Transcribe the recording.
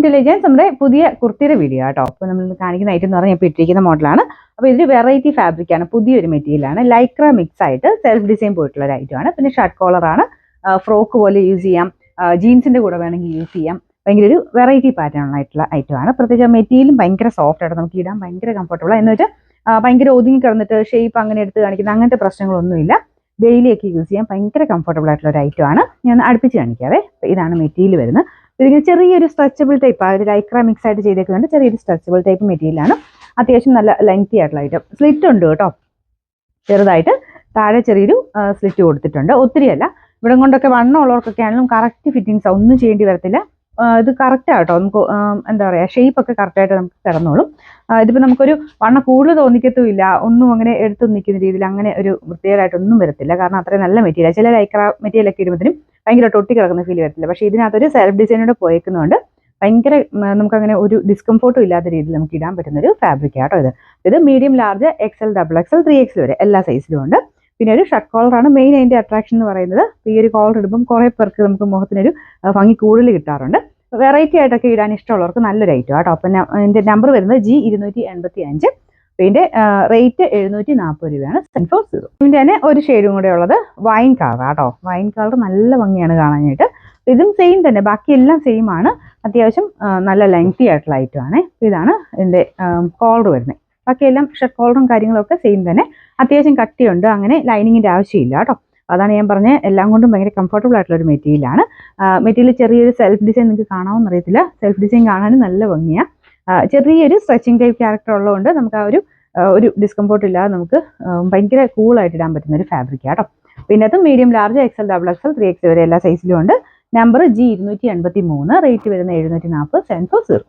Intelligence നമ്മുടെ പുതിയ കുർത്തിയുടെ video കേട്ടോ. അപ്പോൾ നമ്മൾ കാണിക്കുന്ന ഐറ്റം എന്ന് പറഞ്ഞാൽ ഇപ്പോൾ ഇട്ടിരിക്കുന്ന മോഡലാണ്. അപ്പോൾ ഇതൊരു വെറൈറ്റി ഫാബ്രിക്കാണ്, പുതിയൊരു മെറ്റീരിയലാണ്. ലൈക്ര മിക്സ് ആയിട്ട് സെൽഫ് ഡിസൈൻ പോയിട്ടുള്ള ഒരു ഐറ്റമാണ്. പിന്നെ ഷർട്ട് കോളറാണ്, ഫ്രോക്ക് പോലെ യൂസ് ചെയ്യാം, ജീൻസിന്റെ കൂടെ വേണമെങ്കിൽ യൂസ് ചെയ്യാം. ഭയങ്കര ഒരു വെറൈറ്റി പാറ്റേൺ ആയിട്ടുള്ള ഐറ്റമാണ്. പ്രത്യേകിച്ച് മെറ്റീരിയലും ഭയങ്കര സോഫ്റ്റ് ആയിട്ട് നമുക്ക് ഇടാൻ ഭയങ്കര കംഫർട്ടബിൾ. എന്ന് വെച്ചാൽ ഭയങ്കര ഒതുങ്ങി കിടന്നിട്ട് ഷേപ്പ് അങ്ങനെ എടുത്ത് കാണിക്കുന്ന അങ്ങനത്തെ പ്രശ്നങ്ങളൊന്നുമില്ല. ഡെയിലിയൊക്കെ യൂസ് ചെയ്യാൻ ഭയങ്കര കംഫർട്ടബിൾ ആയിട്ടുള്ള ഒരു ഐറ്റമാണ്. ഞാൻ അടുപ്പിച്ച് കാണിക്കാവേ. ഇതാണ് മെറ്റീരിയൽ വരുന്നത്. ഇതിങ്ങനെ ചെറിയൊരു സ്ട്രെച്ചബിൾ ടൈപ്പ്, ആ ഒരു ലൈക്ര മിക്സ് ആയിട്ട് ചെയ്തേക്കുന്നുണ്ട്. ചെറിയൊരു സ്ട്രെച്ചബിൾ ടൈപ്പ് മെറ്റീരിയലാണ്. അത്യാവശ്യം നല്ല ലെങ്തി ആയിട്ടുള്ള ഐറ്റം. സ്ലിറ്റ് ഉണ്ട് കേട്ടോ, ചെറുതായിട്ട് താഴെ ചെറിയൊരു സ്ലിറ്റ് കൊടുത്തിട്ടുണ്ട്. ഒത്തിരിയല്ല. ഇവിടെ കൊണ്ടൊക്കെ വണ്ണം ഉള്ളവർക്കൊക്കെ ആണെങ്കിലും കറക്റ്റ് ഫിറ്റിങ്സ് ഒന്നും ചെയ്യേണ്ടി വരത്തില്ല. ഇത് കറക്റ്റാണ് കേട്ടോ. നമുക്ക് എന്താ പറയുക, ഷേപ്പൊക്കെ കറക്റ്റായിട്ട് നമുക്ക് കിടന്നോളും. ഇതിപ്പോൾ നമുക്കൊരു വണ്ണം കൂടുതൽ തോന്നിക്കത്തുമില്ല, ഒന്നും അങ്ങനെ എടുത്തു നിൽക്കുന്ന രീതിയിൽ അങ്ങനെ ഒരു വൃത്തികേടായിട്ടൊന്നും വരത്തില്ല. കാരണം അത്രയും നല്ല മെറ്റീരിയൽ. ചില ലൈക്ര മെറ്റീരിയലൊക്കെ ഇടുമ്പോഴത്തേനും ഭയങ്കര ഒട്ടി കിടക്കുന്ന ഫീൽ വരത്തില്ല. പക്ഷേ ഇതിനകത്തൊരു സെൽഫ് ഡിസൈനോടെ പോയേക്കുന്നതുകൊണ്ട് ഭയങ്കര നമുക്കങ്ങനെ ഒരു ഡിസ്കംഫോർട്ടും ഇല്ലാത്ത രീതിയിൽ നമുക്ക് ഇടാൻ പറ്റുന്ന ഒരു ഫാബ്രിക് ആട്ടോ ഇത്. ഇത് medium, large, XL, XXL, 3XL വരെ എല്ലാ സൈസിലും ഉണ്ട്. പിന്നെ ഒരു ഷർട്ട് കോളറാണ് മെയിൻ അതിൻ്റെ അട്രാക്ഷൻ എന്ന് പറയുന്നത്. ഈ ഒരു കോളർ ഇടുമ്പം കുറേ പേർക്ക് നമുക്ക് മുഖത്തിനൊരു ഭംഗി കൂടുതൽ കിട്ടാറുണ്ട്. വെറൈറ്റി ആയിട്ടൊക്കെ ഇടാൻ ഇഷ്ടമുള്ളവർക്ക് നല്ലൊരു ഐറ്റം ആട്ടോ. അപ്പം ഇതിൻ്റെ നമ്പർ വരുന്നത് G285. ഇതിൻ്റെ റേറ്റ് 740 രൂപയാണ്. 740. ഇതിൻ്റെ തന്നെ ഒരു ഷെയ്ഡും കൂടെ ഉള്ളത് വൈൻ കളർ ആട്ടോ. വൈൻ കളർ നല്ല ഭംഗിയാണ് കാണാനായിട്ട്. ഇതും സെയിം തന്നെ, ബാക്കിയെല്ലാം സെയിം ആണ്. അത്യാവശ്യം നല്ല ലെങ്തി ആയിട്ടുള്ള ഐറ്റം ആണ്. ഇതാണ് ഇതിൻ്റെ കോളർ വരുന്നത്. ബാക്കിയെല്ലാം ഷർട്ട് കോളറും കാര്യങ്ങളൊക്കെ സെയിം തന്നെ. അത്യാവശ്യം കട്ടിയുണ്ട്, അങ്ങനെ ലൈനിങ്ങിൻ്റെ ആവശ്യമില്ല കേട്ടോ. അതാണ് ഞാൻ പറഞ്ഞത്, എല്ലാം കൊണ്ടും ഭയങ്കര കംഫർട്ടബിൾ ആയിട്ടുള്ള ഒരു മെറ്റീരിയലാണ്. മെറ്റീരിയൽ ചെറിയൊരു സെൽഫ് ഡിസൈൻ നിങ്ങൾക്ക് കാണാമെന്ന് അറിയത്തില്ല. സെൽഫ് ഡിസൈൻ കാണാനും നല്ല ഭംഗിയാണ്. ചെറിയൊരു സ്ട്രെച്ചിങ് ടൈപ്പ് ക്യാരക്ടർ ഉള്ളതുകൊണ്ട് നമുക്ക് ആ ഒരു ഡിസ്കംഫോർട്ട് ഇല്ലാതെ നമുക്ക് ഭയങ്കര കൂളായിട്ട് ഇടാൻ പറ്റുന്ന ഒരു ഫാബ്രിക് ആട്ടോ. പിന്നെ അത് medium, large, XL, XXL, 3XL വരെ എല്ലാ സൈസിലും ഉണ്ട്. നമ്പർ G283, റേറ്റ് വരുന്ന 740. 740.